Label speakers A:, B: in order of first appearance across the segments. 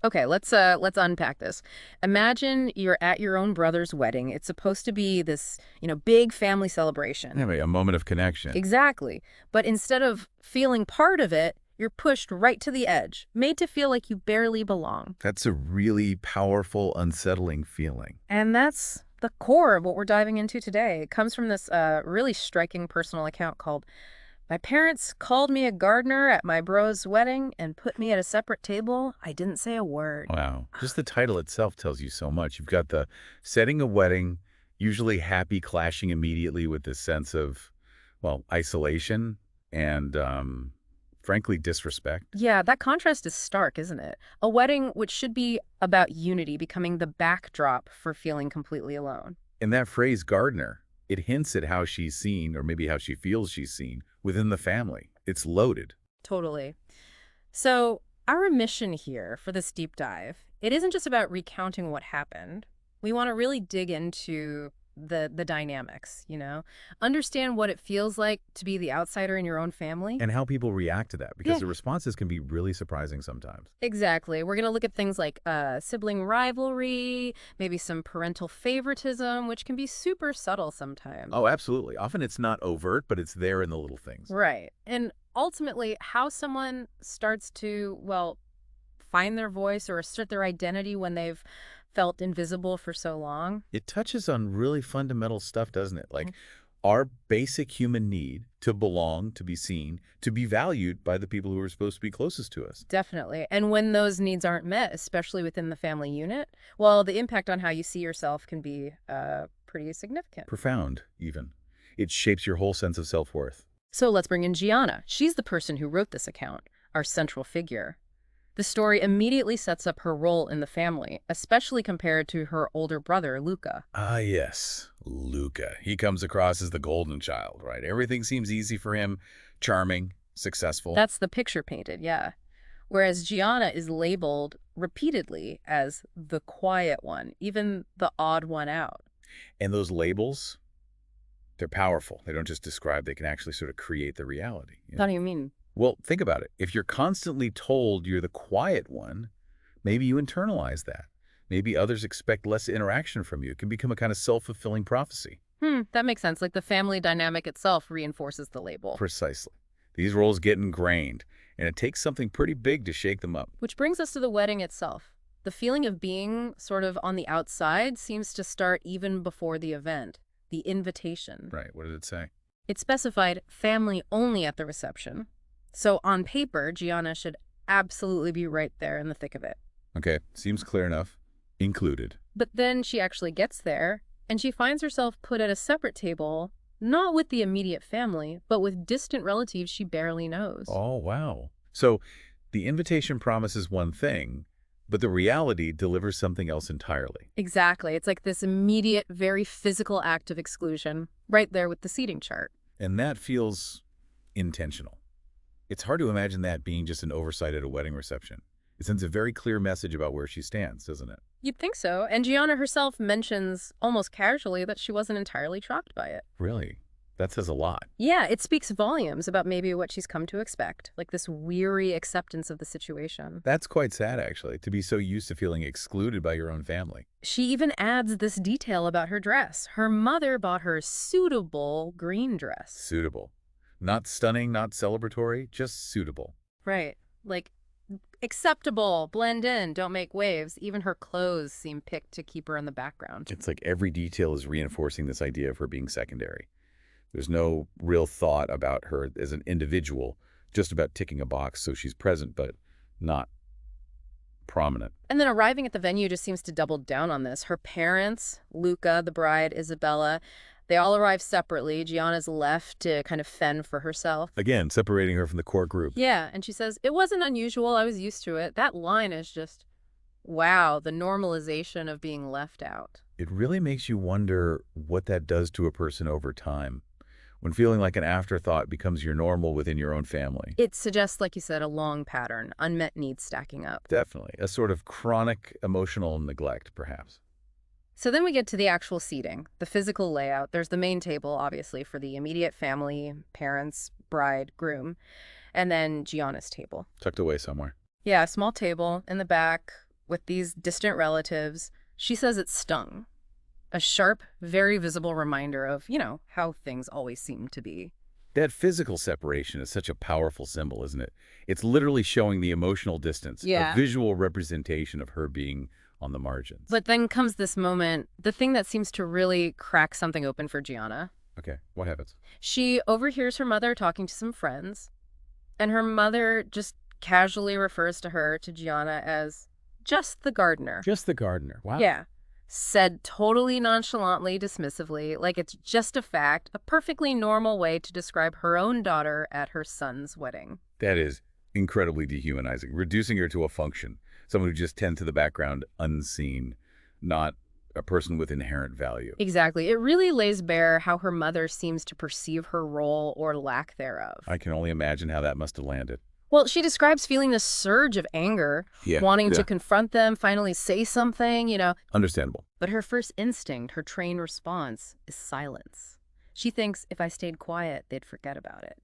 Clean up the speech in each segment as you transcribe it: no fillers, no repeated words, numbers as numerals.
A: Okay, let's unpack this. Imagine you're at your own brother's wedding. It's supposed to be this, big family celebration.
B: Anyway, a moment of connection.
A: Exactly. But instead of feeling part of it, you're pushed right to the edge, made to feel like you barely belong.
B: That's a really powerful, unsettling feeling.
A: And that's the core of what we're diving into today. It comes from this really striking personal account called "My Parents Called Me a Gardener at My Bro's Wedding and Put Me at a Separate Table. I Didn't Say a Word."
B: Wow. Just the title itself tells you so much. You've got the setting a wedding, usually happy, clashing immediately with this sense of, well, isolation and, frankly, disrespect.
A: Yeah, that contrast is stark, isn't it? A wedding which should be about unity becoming the backdrop for feeling completely alone.
B: And that phrase, gardener, it hints at how she's seen, or maybe how she feels she's seen, within the family. It's loaded.
A: Totally. So, our mission here for this deep dive, it isn't just about recounting what happened. We want to really dig into the dynamics, Understand what it feels like to be the outsider in your own family.
B: And how people react to that, because
A: Yeah,
B: the responses can be really surprising sometimes.
A: exactly. We're going to look at things like sibling rivalry, maybe some parental favoritism, which can be super subtle sometimes.
B: Oh, absolutely. Often it's not overt, but it's there in the little things.
A: Right. And ultimately, how someone starts to, well, find their voice or assert their identity when they've felt invisible for so long.
B: It touches on really fundamental stuff, doesn't it?
A: Mm.
B: Like our basic human need to belong, to be seen, to be valued by the people who are supposed to be closest to us.
A: Definitely. And when those needs aren't met, especially within the family unit, well, the impact on how you see yourself can be pretty significant.
B: Profound, even. It shapes your whole sense of self-worth.
A: So let's bring in Gianna. She's the person who wrote this account, our central figure. The story immediately sets up her role in the family, especially compared to her older brother, Luca.
B: Ah, yes, Luca. He comes across as the golden child, right? Everything seems easy for him, charming, successful.
A: That's the picture painted, yeah. Whereas Gianna is labeled repeatedly as the quiet one, even the odd one out.
B: And those labels, they're powerful. They don't just describe, they can actually sort of create the reality.
A: How do you mean?
B: Well, think about it. If you're constantly told you're the quiet one, maybe you internalize that. Maybe others expect less interaction from you. It can become a kind of self-fulfilling prophecy.
A: That makes sense. Like the family dynamic itself reinforces the label.
B: Precisely. These roles get ingrained, and it takes something pretty big to shake them up.
A: Which brings us to the wedding itself. The feeling of being sort of on the outside seems to start even before the event, the invitation.
B: Right, what did it say?
A: It specified family only at the reception. So on paper, Gianna should absolutely be right there in the thick of it.
B: Okay, seems clear enough. Included.
A: But then she actually gets there, and she finds herself put at a separate table, not with the immediate family, but with distant relatives she barely knows.
B: Oh, wow. So the invitation promises one thing, but the reality delivers something else entirely.
A: Exactly. It's like this immediate, very physical act of exclusion, right there with the seating chart.
B: And that feels intentional. It's hard to imagine that being just an oversight at a wedding reception. It sends a very clear message about where she stands, doesn't it?
A: You'd think so. And Gianna herself mentions almost casually that she wasn't entirely shocked by it.
B: Really? That says a lot.
A: Yeah, it speaks volumes about maybe what she's come to expect, like this weary acceptance of the situation.
B: That's quite sad, actually, to be so used to feeling excluded by your own family.
A: She even adds this detail about her dress. Her mother bought her suitable green dress.
B: Suitable. Not stunning, not celebratory, just suitable.
A: Right. Like, acceptable, blend in, don't make waves. Even her clothes seem picked to keep her in the background.
B: It's like every detail is reinforcing this idea of her being secondary. There's no real thought about her as an individual, just about ticking a box so she's present but not prominent.
A: And then arriving at the venue just seems to double down on this. Her parents, Luca, the bride, Isabella, they all arrive separately. Gianna's left to kind of fend for herself.
B: Again, separating her from the core group.
A: Yeah, and she says, "It wasn't unusual. I was used to it." That line is just, wow, the normalization of being left out.
B: It really makes you wonder what that does to a person over time, when feeling like an afterthought becomes your normal within your own family.
A: It suggests, like you said, a long pattern, unmet needs stacking up.
B: Definitely. A sort of chronic emotional neglect, perhaps.
A: So then we get to the actual seating, the physical layout. There's the main table, obviously, for the immediate family, parents, bride, groom, and then Gianna's table.
B: Tucked away somewhere.
A: Yeah, a small table in the back, with these distant relatives. She says it stung. A sharp, very visible reminder of, how things always seem to be.
B: That physical separation is such a powerful symbol, isn't it? It's literally showing the emotional distance, a
A: Yeah.
B: visual representation of her being on the margins.
A: But then comes this moment, the thing that seems to really crack something open for Gianna.
B: Okay, what happens?
A: She overhears her mother talking to some friends, and her mother just casually refers to Gianna as just the gardener.
B: Just the gardener. Wow.
A: Yeah. Said totally nonchalantly, dismissively, like it's just a fact, a perfectly normal way to describe her own daughter at her son's wedding.
B: That is incredibly dehumanizing, reducing her to a function, someone who just tends to the background unseen, not a person with inherent value.
A: Exactly. It really lays bare how her mother seems to perceive her role or lack thereof.
B: I can only imagine how that must have landed.
A: Well, she describes feeling this surge of anger, wanting to confront them, finally say something.
B: Understandable.
A: But her first instinct, her trained response, is silence. She thinks if I stayed quiet, they'd forget about it.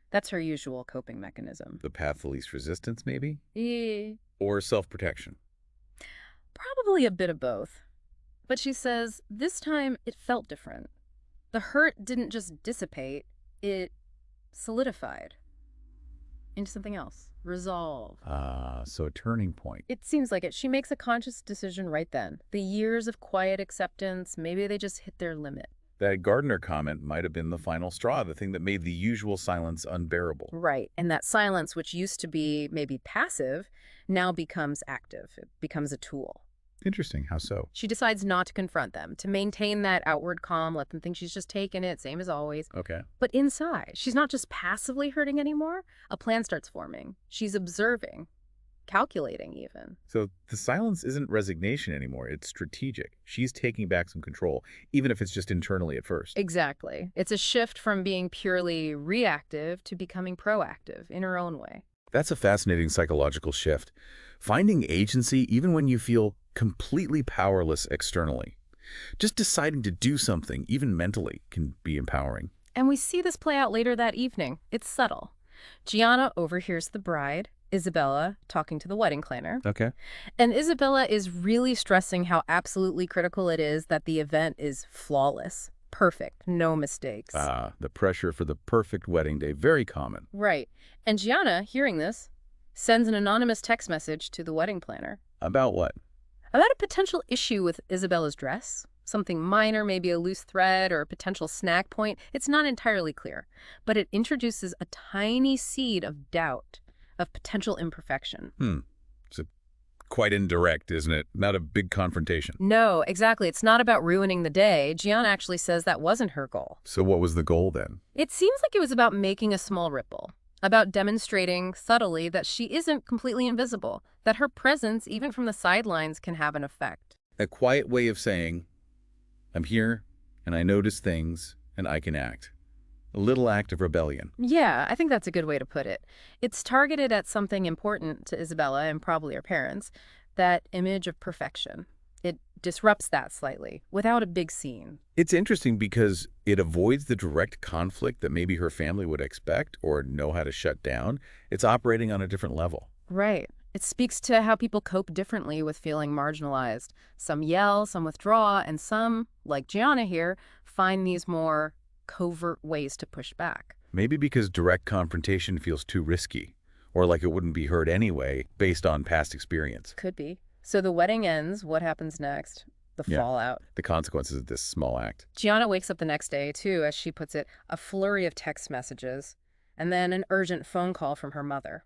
A: That's her usual coping mechanism.
B: The path of least resistance, maybe?
A: Yeah.
B: Or self-protection?
A: Probably a bit of both. But she says this time it felt different. The hurt didn't just dissipate, it solidified into something else. Resolve.
B: So a turning point.
A: It seems like it. She makes a conscious decision right then. The years of quiet acceptance, maybe they just hit their limit.
B: That gardener comment might have been the final straw, the thing that made the usual silence unbearable.
A: Right. And that silence, which used to be maybe passive, now becomes active. It becomes a tool.
B: Interesting. How so?
A: She decides not to confront them, to maintain that outward calm, let them think she's just taken it, same as always.
B: Okay.
A: But inside, she's not just passively hurting anymore. A plan starts forming. She's observing, calculating even.
B: So the silence isn't resignation anymore. It's strategic. She's taking back some control, even if it's just internally at first.
A: Exactly. It's a shift from being purely reactive to becoming proactive in her own way.
B: That's a fascinating psychological shift. Finding agency even when you feel completely powerless externally. Just deciding to do something, even mentally, can be empowering.
A: And we see this play out later that evening. It's subtle. Gianna overhears the bride, Isabella, talking to the wedding planner.
B: Okay.
A: And Isabella is really stressing how absolutely critical it is that the event is flawless, perfect, no mistakes.
B: The pressure for the perfect wedding day, very common.
A: Right. And Gianna, hearing this, sends an anonymous text message to the wedding planner.
B: About what?
A: About a potential issue with Isabella's dress. Something minor, maybe a loose thread or a potential snag point. It's not entirely clear, but it introduces a tiny seed of doubt, of potential imperfection.
B: It's quite indirect, isn't it? Not a big confrontation.
A: No, exactly. It's not about ruining the day. Gianna actually says that wasn't her goal.
B: So what was the goal then?
A: It seems like it was about making a small ripple, about demonstrating subtly that she isn't completely invisible, that her presence, even from the sidelines, can have an effect.
B: A quiet way of saying, I'm here, and I notice things, and I can act. A little act of rebellion.
A: Yeah, I think that's a good way to put it. It's targeted at something important to Isabella and probably her parents, that image of perfection. It disrupts that slightly, without a big scene.
B: It's interesting because it avoids the direct conflict that maybe her family would expect or know how to shut down. It's operating on a different level.
A: Right. It speaks to how people cope differently with feeling marginalized. Some yell, some withdraw, and some, like Gianna here, find these more covert ways to push back.
B: Maybe because direct confrontation feels too risky, or like it wouldn't be heard anyway based on past experience.
A: Could be. So the wedding ends. What happens next? The fallout.
B: The consequences of this small act.
A: Gianna wakes up the next day, too, as she puts it, a flurry of text messages, and then an urgent phone call from her mother.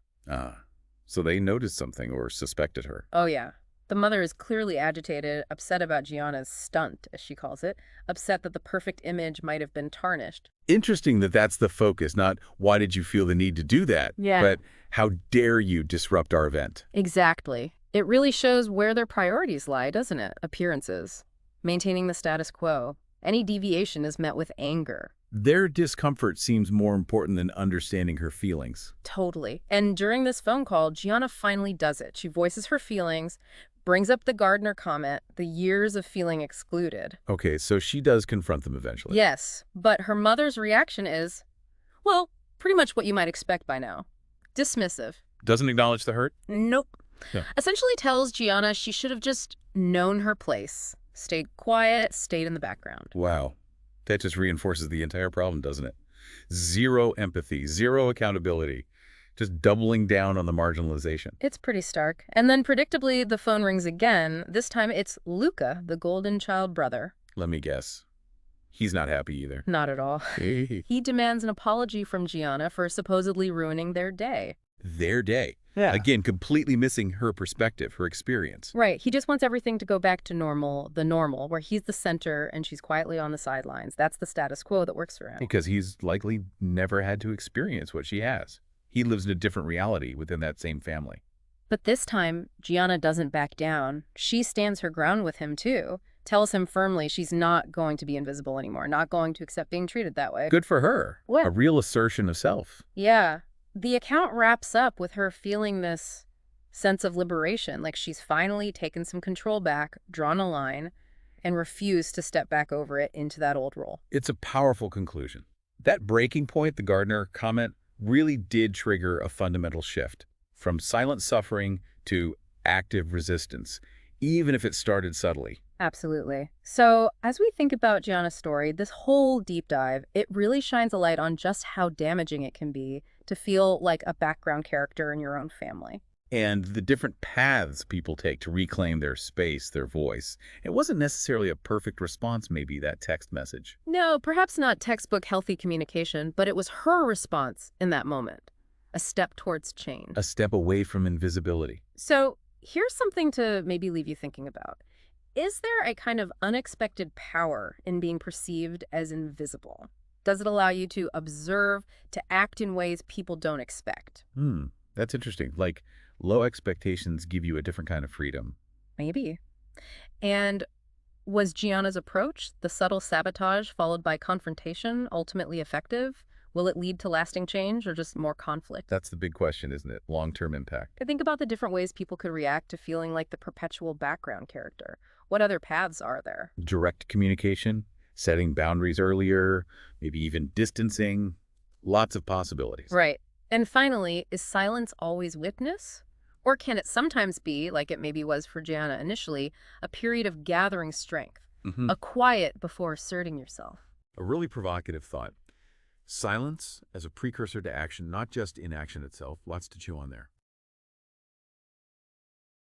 B: So they noticed something or suspected her.
A: Oh, yeah. The mother is clearly agitated, upset about Gianna's stunt, as she calls it, upset that the perfect image might have been tarnished.
B: Interesting that that's the focus, not why did you feel the need to do that, but how dare you disrupt our event.
A: Exactly. It really shows where their priorities lie, doesn't it? Appearances. Maintaining the status quo. Any deviation is met with anger.
B: Their discomfort seems more important than understanding her feelings.
A: Totally. And during this phone call, Gianna finally does it. She voices her feelings, brings up the gardener comment, the years of feeling excluded.
B: Okay, so she does confront them eventually.
A: Yes, but her mother's reaction is, well, pretty much what you might expect by now. Dismissive.
B: Doesn't acknowledge the hurt?
A: Nope.
B: Yeah.
A: Essentially tells Gianna she should have just known her place, stayed quiet, stayed in the background.
B: Wow. That just reinforces the entire problem, doesn't it? Zero empathy, zero accountability, just doubling down on the marginalization.
A: It's pretty stark. And then predictably, the phone rings again. This time it's Luca, the golden child brother.
B: Let me guess. He's not happy either.
A: Not at all.
B: Hey.
A: He demands an apology from Gianna for supposedly ruining their day.
B: Their day.
C: Yeah.
B: Again, completely missing her perspective, her experience.
A: Right. He just wants everything to go back to normal, the normal, where he's the center and she's quietly on the sidelines. That's the status quo that works for him.
B: Because he's likely never had to experience what she has. He lives in a different reality within that same family.
A: But this time, Gianna doesn't back down. She stands her ground with him, too. Tells him firmly she's not going to be invisible anymore, not going to accept being treated that way.
B: Good for her.
A: What?
B: A real assertion of self.
A: Yeah. The account wraps up with her feeling this sense of liberation, like she's finally taken some control back, drawn a line, and refused to step back over it into that old role.
B: It's a powerful conclusion. That breaking point, the Gardner comment, really did trigger a fundamental shift from silent suffering to active resistance, even if it started subtly.
A: Absolutely. So as we think about Gianna's story, this whole deep dive, it really shines a light on just how damaging it can be to feel like a background character in your own family.
B: And the different paths people take to reclaim their space, their voice. It wasn't necessarily a perfect response, maybe, that text message.
A: No, perhaps not textbook healthy communication, but it was her response in that moment. A step towards change.
B: A step away from invisibility.
A: So here's something to maybe leave you thinking about. Is there a kind of unexpected power in being perceived as invisible? Does it allow you to observe, to act in ways people don't expect?
B: That's interesting. Like, low expectations give you a different kind of freedom.
A: Maybe. And was Gianna's approach, the subtle sabotage followed by confrontation, ultimately effective? Will it lead to lasting change or just more conflict?
B: That's the big question, isn't it? Long-term impact.
A: I think about the different ways people could react to feeling like the perpetual background character. What other paths are there?
B: Direct communication, setting boundaries earlier, maybe even distancing. Lots of possibilities.
A: Right. And finally, is silence always witness? Or can it sometimes be, like it maybe was for Gianna initially, a period of gathering strength, a quiet before asserting yourself?
B: A really provocative thought. Silence as a precursor to action, not just inaction itself. Lots to chew on there.